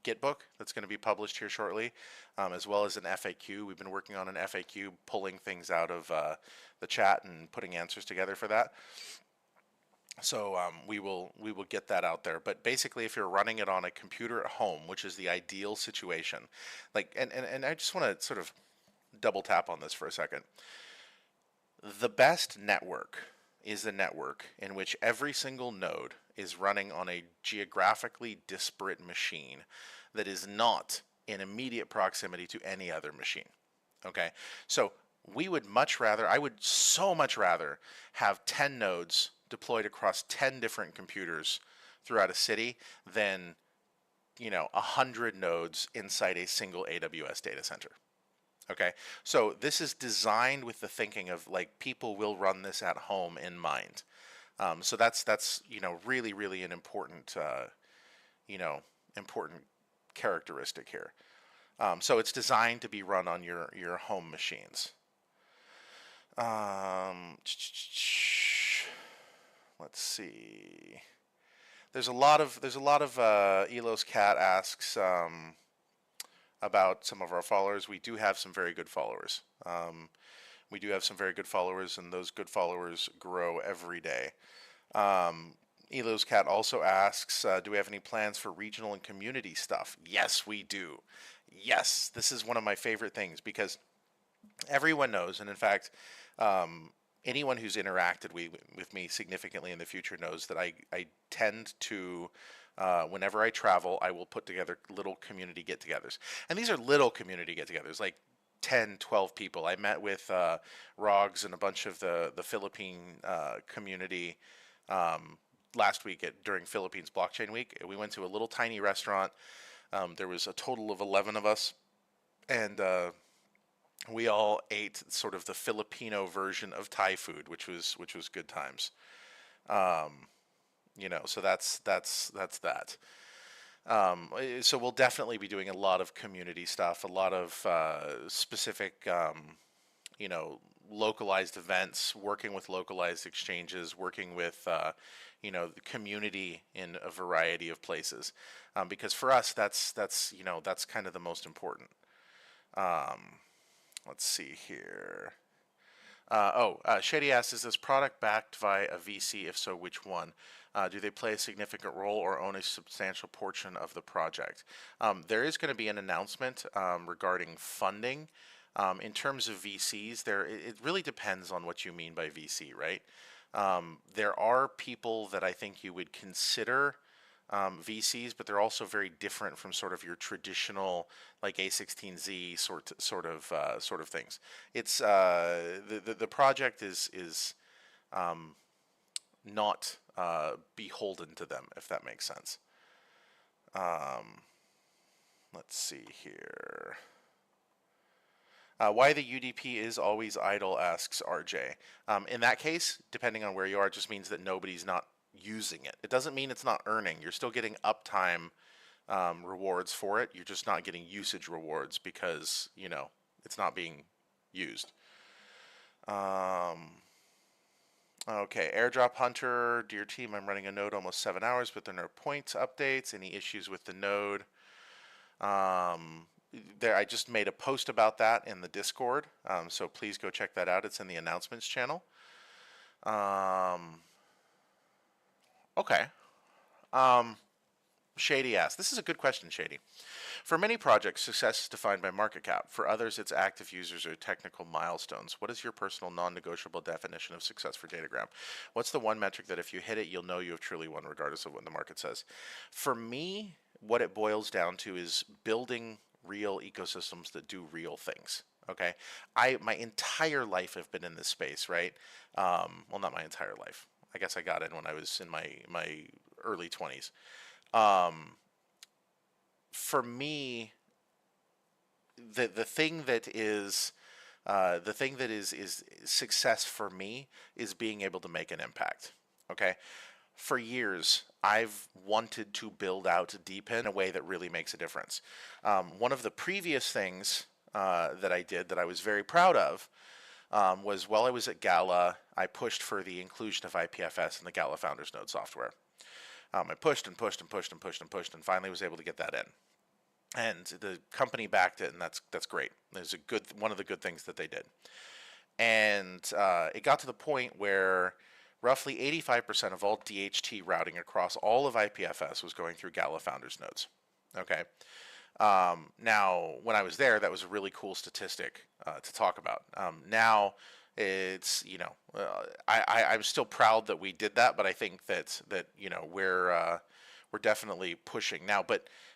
Git book that's going to be published here shortly, as well as an FAQ. We've been working on an FAQ, pulling things out of the chat and putting answers together for that. So we will get that out there. But basically, if you're running it on a computer at home, which is the ideal situation, like, and I just want to sort of double tap on this for a second. The best network is the network in which every single node is running on a geographically disparate machine that is not in immediate proximity to any other machine. Okay, so I would so much rather have 10 nodes deployed across 10 different computers throughout a city than 100 nodes inside a single AWS data center. Okay, so this is designed with the thinking of like people will run this at home in mind. So that's really, really an important important characteristic here. So it's designed to be run on your home machines. Let's see. There's a lot of Elos Cat asks about some of our followers. We do have some very good followers. And those good followers grow every day. Elo's Cat also asks, do we have any plans for regional and community stuff? Yes, we do. Yes, this is one of my favorite things because everyone knows, and in fact, um, anyone who's interacted with me significantly in the future knows that I tend to, whenever I travel, I will put together little community get-togethers. And these are little community get-togethers, like 10, 12 people. I met with Rogs and a bunch of the Philippine community um, last week during Philippines Blockchain Week. We went to a little tiny restaurant. There was a total of 11 of us, and we all ate sort of the Filipino version of Thai food, which was good times. Um, so that's that. So we'll definitely be doing a lot of community stuff, a lot of specific, you know, localized events, working with localized exchanges, working with, the community in a variety of places. Because for us, that's kind of the most important. Um, let's see here. Shady asks, is this product backed by a VC? If so, which one? Do they play a significant role or own a substantial portion of the project? There is going to be an announcement regarding funding. In terms of VCs, it really depends on what you mean by VC, right? There are people that I think you would consider VCs, but they're also very different from sort of your traditional like A16Z sort of things. It's the project is not beholden to them, if that makes sense. Um, let's see here. Why the UDP is always idle, asks RJ. In that case, depending on where you are, it just means that nobody's not using it. It doesn't mean it's not earning. You're still getting uptime rewards for it. You're just not getting usage rewards because, it's not being used. Um, okay, Airdrop Hunter, dear team, I'm running a node almost 7 hours, but there are no points updates. Any issues with the node? I just made a post about that in the Discord, so please go check that out. It's in the announcements channel. Okay. Shady asks, this is a good question, Shady. For many projects, success is defined by market cap. For others, it's active users or technical milestones. What is your personal non-negotiable definition of success for Datagram? What's the one metric that if you hit it, you'll know you have truly won regardless of what the market says? For me, what it boils down to is building real ecosystems that do real things. Okay, my entire life have been in this space, right? Well, not my entire life. I guess I got in when I was in my early 20s. Um, for me, the thing that is is success for me is being able to make an impact. Okay, for years I've wanted to build out DeepIn in a way that really makes a difference. One of the previous things that I did that I was very proud of was while I was at Gala, I pushed for the inclusion of IPFS in the Gala Founders Node software. I pushed and pushed and pushed and pushed and pushed and finally was able to get that in. And the company backed it, and that's great. There's one of the good things that they did. And it got to the point where roughly 85% of all DHT routing across all of IPFS was going through Gala Founders nodes. Okay. Now, when I was there, that was a really cool statistic to talk about. Now, it's I'm still proud that we did that, but I think that we're definitely pushing now,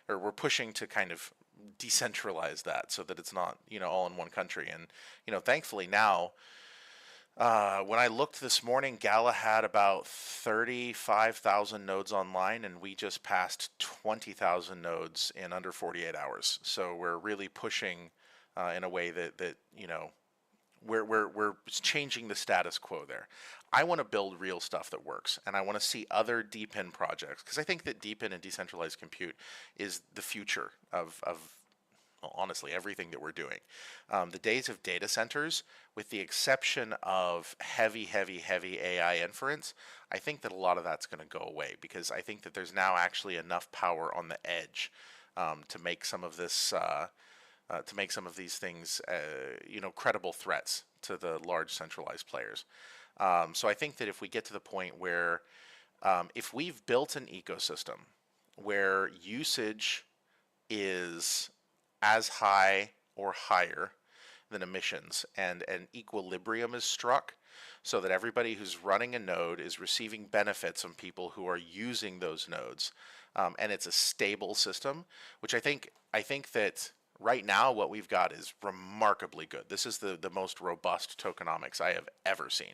or we're pushing to kind of decentralize that so that it's not all in one country. And thankfully now, when I looked this morning, Gala had about 35,000 nodes online, and we just passed 20,000 nodes in under 48 hours. So we're really pushing in a way that we're changing the status quo there. I want to build real stuff that works, and I want to see other DeepIn projects, because I think that DeepIn and decentralized compute is the future of well, honestly, everything that we're doing. The days of data centers, with the exception of heavy AI inference, I think that a lot of that's going to go away, because I think that there's now actually enough power on the edge to make some of this to make some of these things, credible threats to the large centralized players. So I think that if we get to the point where If we've built an ecosystem where usage is as high or higher than emissions, and an equilibrium is struck so that everybody who's running a node is receiving benefits from people who are using those nodes, and it's a stable system, which I think that right now what we've got is remarkably good. This is the most robust tokenomics I have ever seen.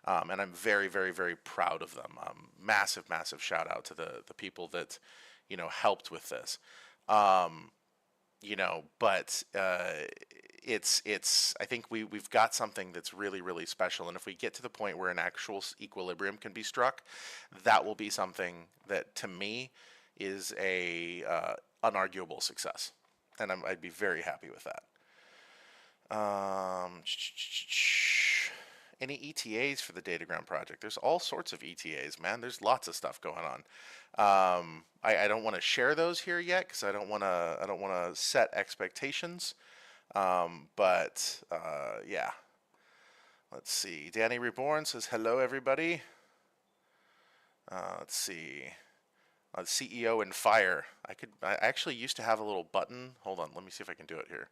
And I'm very, very, very proud of them. Massive, massive shout out to the people that, helped with this. Um, but it's I think we've got something that's really, really special. And if we get to the point where an actual equilibrium can be struck, that will be something that to me is a unarguable success, and I'd be very happy with that. Um, any ETAs for the Datagram project? There's all sorts of ETAs, man. There's lots of stuff going on. I don't want to share those here yet because I don't want to set expectations. But yeah, let's see. Danny Reborn says hello, everybody. Let's see. CEO and fire. I actually used to have a little button. Hold on, let me see if I can do it here.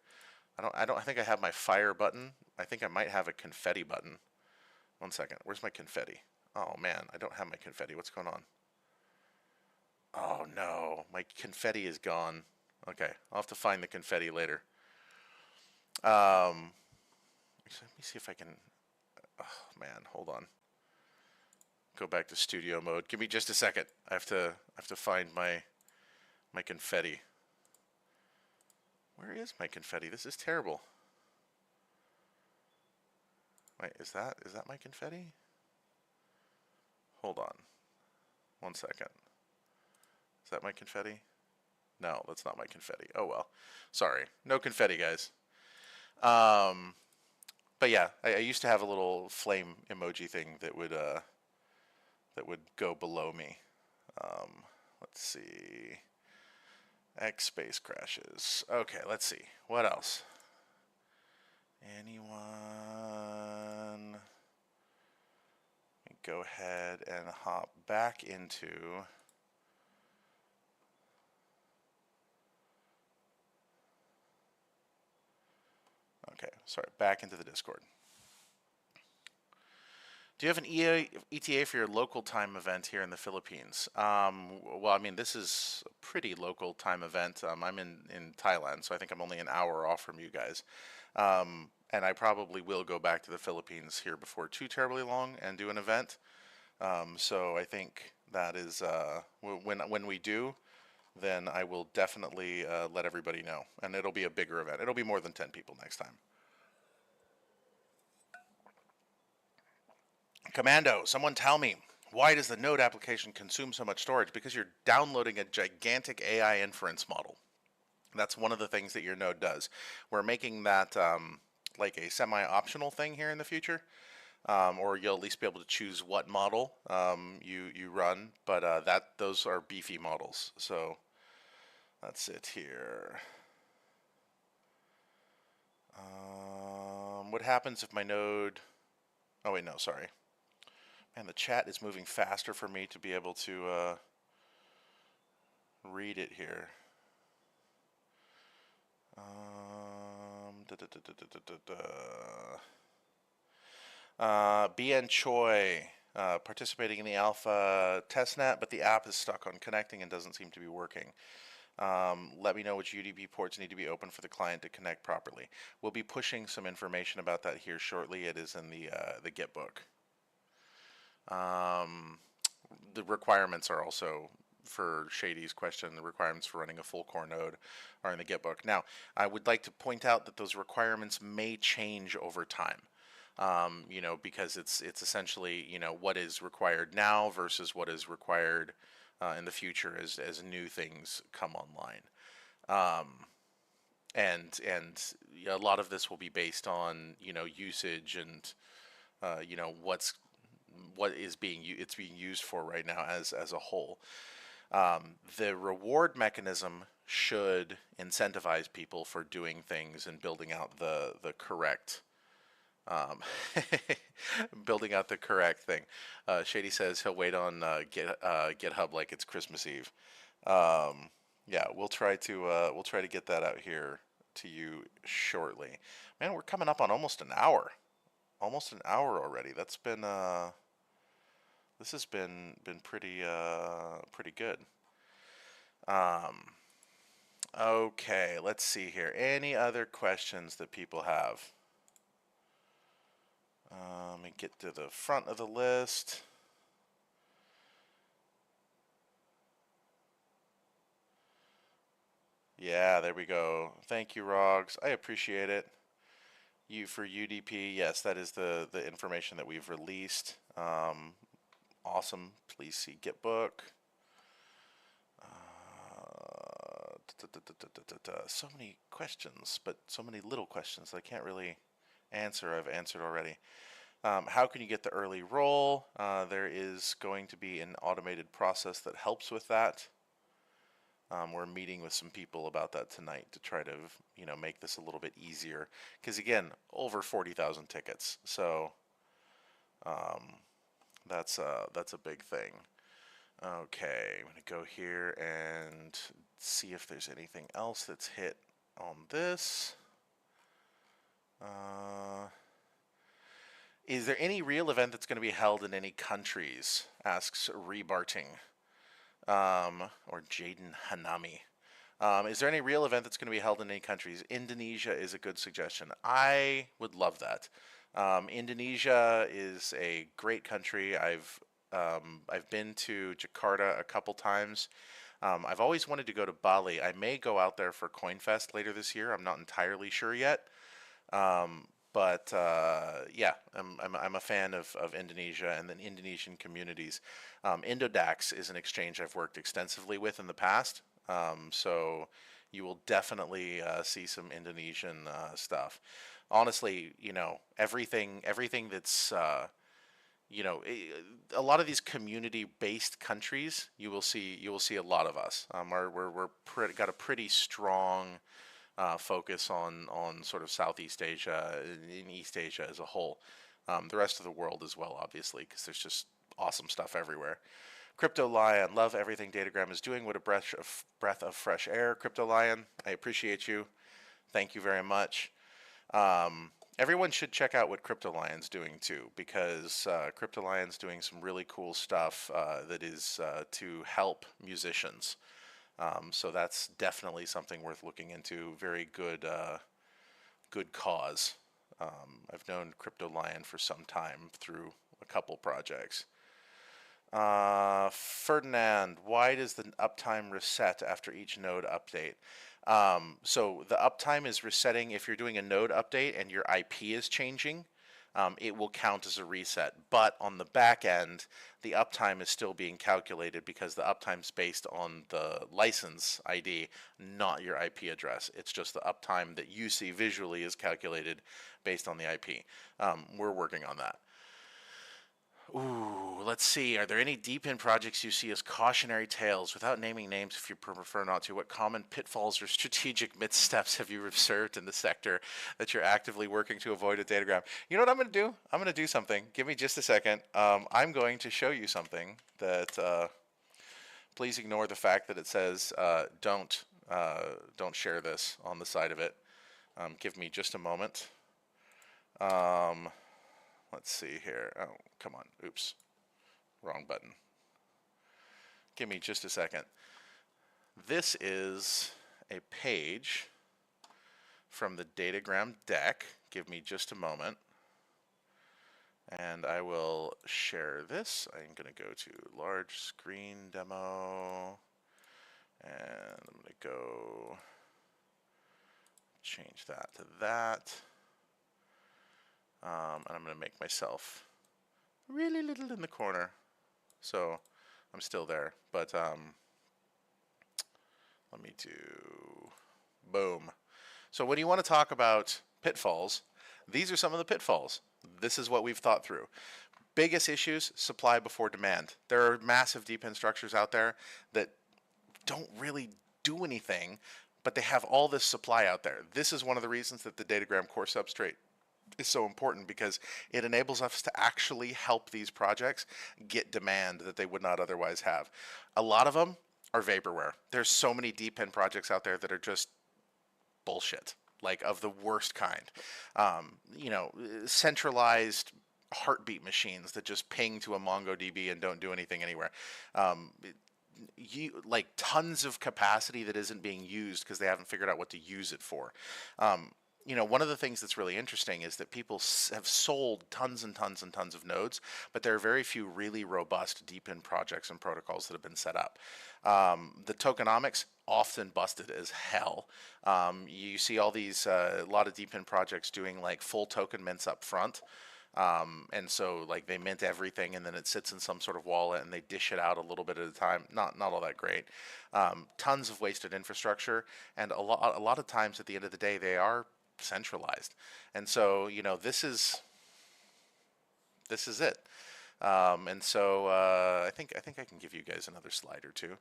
I think I have my fire button. I think I might have a confetti button. One second. Where's my confetti? Oh man, I don't have my confetti. What's going on? Oh no, my confetti is gone. Okay, I'll have to find the confetti later. Um, let me see if I can. Oh man, hold on. Go back to studio mode. Give me just a second. I have to find my confetti. Where is my confetti? This is terrible. Wait, is that my confetti? Hold on. One second. Is that my confetti? No, that's not my confetti. Oh well. Sorry. No confetti, guys. Um, but yeah, I used to have a little flame emoji thing that would go below me. Um, let's see. X space crashes. Okay, let's see. What else? Anyone? Let me go ahead and hop back into. Okay, sorry, back into the Discord. Do you have an ETA for your local time event here in the Philippines? Well, I mean, this is a pretty local time event. I'm in Thailand, so I think I'm only an hour off from you guys. And I probably will go back to the Philippines here before too terribly long and do an event. So I think that is when we do, then I will definitely let everybody know, and it'll be a bigger event. It'll be more than 10 people next time. Commando, someone tell me, why does the Node application consume so much storage? Because you're downloading a gigantic AI inference model. That's one of the things that your node does. We're making that like a semi-optional thing here in the future, or you'll at least be able to choose what model you run. But those are beefy models. So that's it here. What happens if my node? Oh wait, no, sorry. Man, the chat is moving faster for me to be able to read it here. BN Choi, participating in the alpha testnet, but the app is stuck on connecting and doesn't seem to be working. Let me know which UDP ports need to be open for the client to connect properly. We'll be pushing some information about that here shortly. It is in the Git book. The requirements are also, for Shady's question, the requirements for running a full core node are in the Git book. Now, I would like to point out that those requirements may change over time. Because it's essentially, what is required now versus what is required in the future as new things come online. And a lot of this will be based on, usage and, what is being used for right now as a whole. The reward mechanism should incentivize people for doing things and building out the correct. building out the correct thing. Shady says he'll wait on GitHub like it's Christmas Eve. Um, yeah, we'll try to get that out here to you shortly. Man, we're coming up on almost an hour already. That's been this has been pretty good. Um, okay, let's see here. Any other questions that people have? Let me get to the front of the list. Yeah, there we go. Thank you, Rogs. I appreciate it. You for UDP, yes, that is the information that we've released. Awesome. Please see Gitbook. So many questions, but so many little questions that I can't really answer. I've answered already. How can you get the early roll? There is going to be an automated process that helps with that. We're meeting with some people about that tonight to try to, make this a little bit easier. Because again, over 40,000 tickets, so that's a big thing. Okay, I'm gonna go here and see if there's anything else that's hit on this. Is there any real event that's going to be held in any countries? Asks Rebarting. Or Jaden Hanami. Is there any real event that's going to be held in any countries? Indonesia is a good suggestion. I would love that. Indonesia is a great country. I've been to Jakarta a couple times. I've always wanted to go to Bali. I may go out there for CoinFest later this year. I'm not entirely sure yet. But yeah, I'm a fan of Indonesia and then Indonesian communities. Indodax is an exchange I've worked extensively with in the past, so you will definitely see some Indonesian stuff. Honestly, everything that's a lot of these community-based countries, you will see a lot of us. Got a pretty strong focus on sort of Southeast Asia and East Asia as a whole. The rest of the world as well, obviously, because there's just awesome stuff everywhere. Crypto Lion, love everything Datagram is doing. What a breath of fresh air. Crypto Lion, I appreciate you. Thank you very much. Everyone should check out what Crypto Lion's doing too, because Crypto Lion's doing some really cool stuff that is to help musicians. So that's definitely something worth looking into. Very good, good cause. I've known Crypto Lion for some time through a couple projects. Ferdinand, why does the uptime reset after each node update? So the uptime is resetting if you're doing a node update and your IP is changing. It will count as a reset. But on the back end, the uptime is still being calculated because the uptime's based on the license ID, not your IP address. It's just the uptime that you see visually is calculated based on the IP. We're working on that. Ooh, let's see. Are there any deep in projects you see as cautionary tales, without naming names if you prefer not to? What common pitfalls or strategic missteps have you observed in the sector that you're actively working to avoid at Datagram? You know what I'm going to do? I'm going to do something. Give me just a second. I'm going to show you something that, please ignore the fact that it says don't share this on the side of it. Give me just a moment. Let's see here. Oh, come on. Oops. Wrong button. Give me just a second. This is a page from the Datagram deck. Give me just a moment. And I will share this. I'm going to go to large screen demo. And I'm going to go change that to that. And I'm going to make myself really little in the corner. So I'm still there. But let me do boom. So when you want to talk about pitfalls, these are some of the pitfalls. This is what we've thought through. Biggest issues, supply before demand. There are massive DePIN structures out there that don't really do anything, but they have all this supply out there. This is one of the reasons that the Datagram core substrate is so important because it enables us to actually help these projects get demand that they would not otherwise have. A lot of them are vaporware. There's so many deep end projects out there that are just bullshit, like of the worst kind. You know, centralized heartbeat machines that just ping to a MongoDB and don't do anything anywhere. Um, like tons of capacity that isn't being used because they haven't figured out what to use it for. Um, you know, one of the things that's really interesting is that people have sold tons and tons and tons of nodes, but there are very few really robust deep in projects and protocols that have been set up. The tokenomics often busted as hell. You see all these a lot of deep in projects doing like full token mints up front. And so like they mint everything and then it sits in some sort of wallet and they dish it out a little bit at a time. Not all that great. Tons of wasted infrastructure, and a lot of times at the end of the day they are centralized. And so you know this is it. And so I think I can give you guys another slide or two,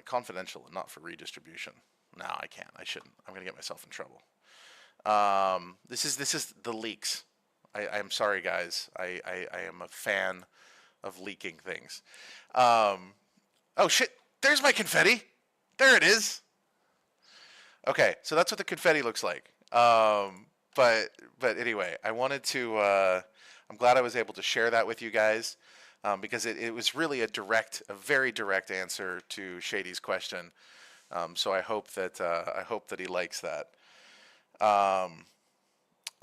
confidential and not for redistribution. No, I can't. I shouldn't. I'm gonna get myself in trouble. This is the leaks. I'm sorry, guys. I am a fan of leaking things. Oh shit! There's my confetti. There it is. Okay, so that's what the confetti looks like. But anyway, I wanted to. I'm glad I was able to share that with you guys, because it was really a very direct answer to Shady's question. So I hope that he likes that. Um,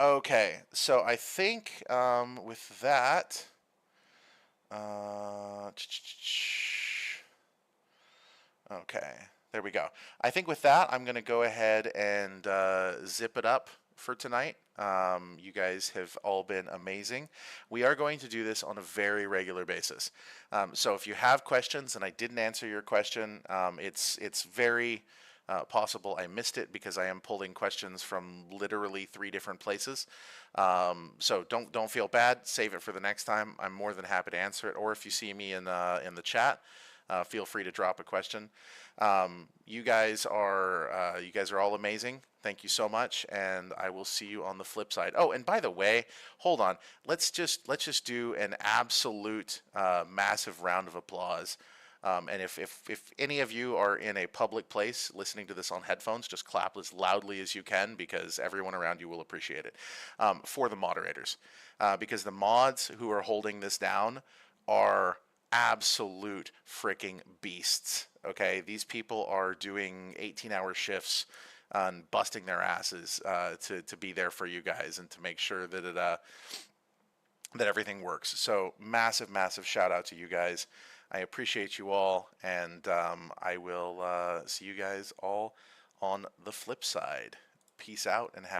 Okay, so I think with that, uh, okay, there we go. I think with that, I'm going to go ahead and zip it up for tonight. You guys have all been amazing. We are going to do this on a very regular basis. So if you have questions and I didn't answer your question, it's very possible I missed it because I am pulling questions from literally 3 different places. So don't feel bad. Save it for the next time. I'm more than happy to answer it. Or if you see me in the chat, feel free to drop a question. You guys are all amazing. Thank you so much, and I will see you on the flip side. Oh, and by the way, hold on. Let's just do an absolute massive round of applause. And if any of you are in a public place listening to this on headphones, just clap as loudly as you can because everyone around you will appreciate it. For the moderators, because the mods who are holding this down are absolute freaking beasts. Okay, these people are doing 18-hour shifts and busting their asses to be there for you guys and to make sure that that everything works. So massive shout out to you guys. I appreciate you all, and I will see you guys all on the flip side. Peace out and have